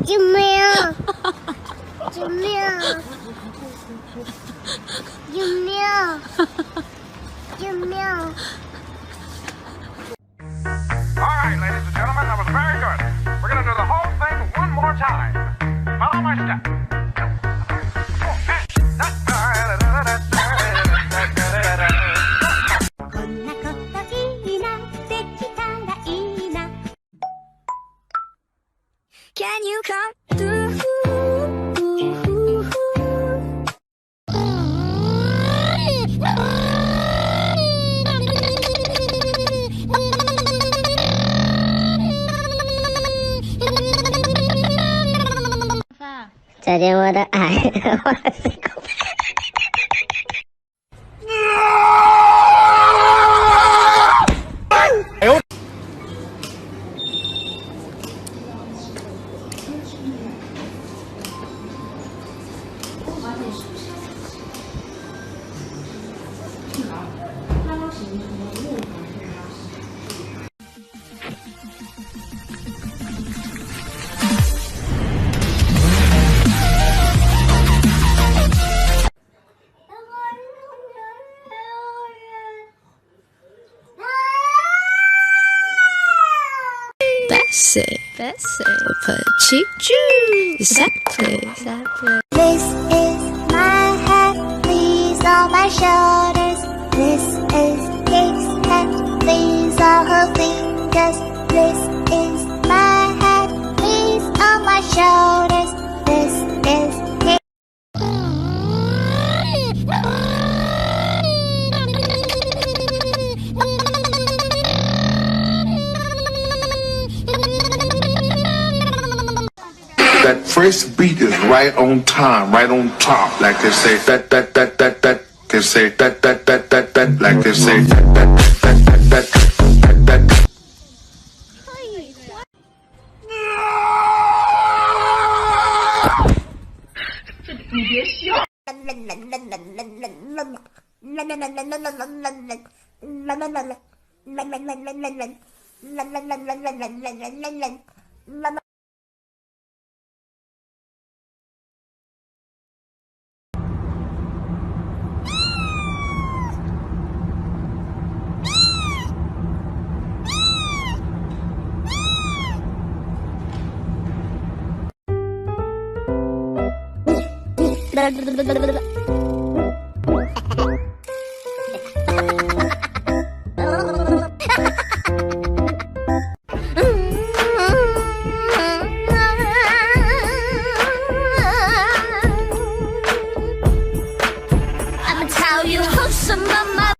Acımıyor. Acımıyor. Acımıyor. Acımıyor. All right, ladies and gentlemen, that was very good. We're going to do the whole thing one more time. Follow my step. Can you come through? Cari yang ada air. Exactly. This is my hat, these are my shoulders. This is Kate's hat, these are her fingers. This is my hat, these are my shoulders. This is Kate. That first beat is right on time, right on top, like they say that. They say that, like they say that. I'ma tell you who's some of my